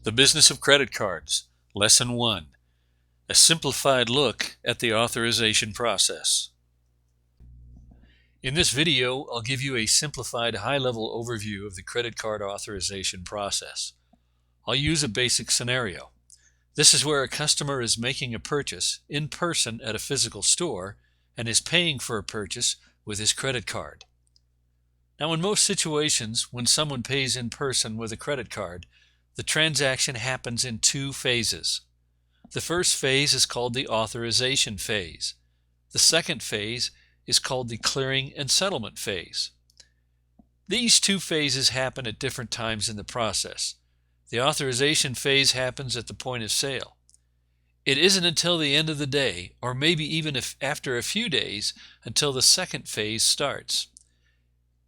The Business of Credit Cards, Lesson 1, a simplified look at the authorization process. In this video, I'll give you a simplified high-level overview of the credit card authorization process. I'll use a basic scenario. This is where a customer is making a purchase in person at a physical store and is paying for a purchase with his credit card. Now, in most situations, when someone pays in person with a credit card, the transaction happens in two phases. The first phase is called the authorization phase. The second phase is called the clearing and settlement phase. These two phases happen at different times in the process. The authorization phase happens at the point of sale. It isn't until the end of the day, or maybe even after a few days, until the second phase starts.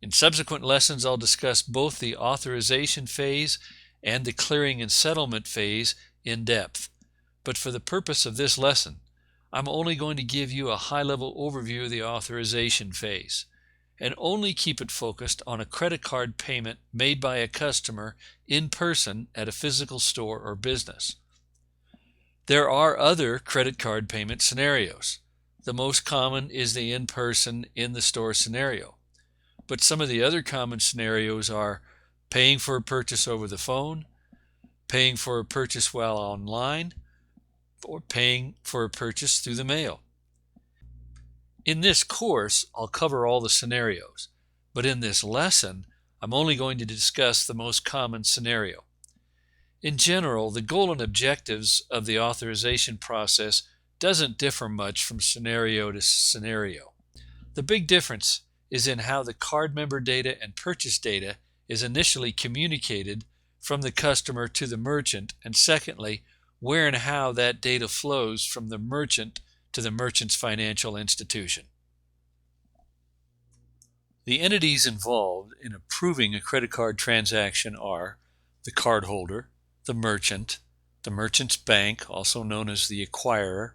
In subsequent lessons, I'll discuss both the authorization phase and the clearing and settlement phase in depth. But for the purpose of this lesson, I'm only going to give you a high-level overview of the authorization phase, and only keep it focused on a credit card payment made by a customer in person at a physical store or business. There are other credit card payment scenarios. The most common is the in-person, in-the-store scenario. But some of the other common scenarios are paying for a purchase over the phone, paying for a purchase while online, or paying for a purchase through the mail. In this course, I'll cover all the scenarios, but in this lesson, I'm only going to discuss the most common scenario. In general, the goal and objectives of the authorization process doesn't differ much from scenario to scenario. The big difference is in how the card member data and purchase data is initially communicated from the customer to the merchant, and secondly, where and how that data flows from the merchant to the merchant's financial institution. The entities involved in approving a credit card transaction are the cardholder, the merchant's bank, also known as the acquirer,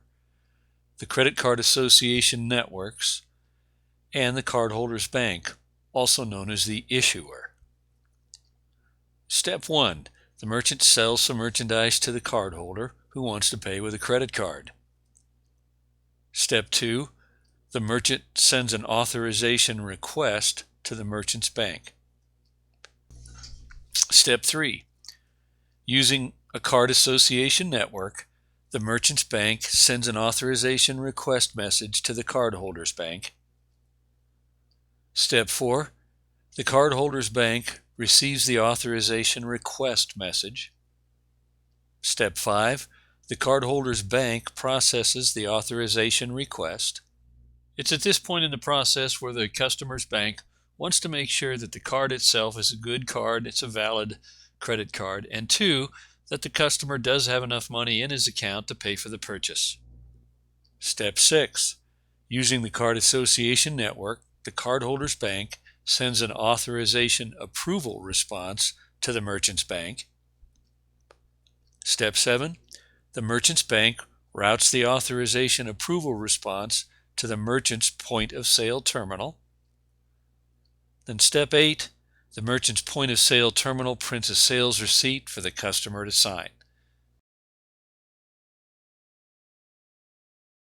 the credit card association networks, and the cardholder's bank, also known as the issuer. Step 1. The merchant sells some merchandise to the cardholder who wants to pay with a credit card. Step 2. The merchant sends an authorization request to the merchant's bank. Step 3. Using a card association network, the merchant's bank sends an authorization request message to the cardholder's bank. Step 4. The cardholder's bank receives the authorization request message. Step 5. The cardholder's bank processes the authorization request. It's at this point in the process where the customer's bank wants to make sure that the card itself is a good card, it's a valid credit card, and 2, that the customer does have enough money in his account to pay for the purchase. Step 6. Using the card association network, the cardholder's bank sends an authorization approval response to the merchant's bank. Step 7. The merchant's bank routes the authorization approval response to the merchant's point of sale terminal. Then Step 8. The merchant's point of sale terminal prints a sales receipt for the customer to sign.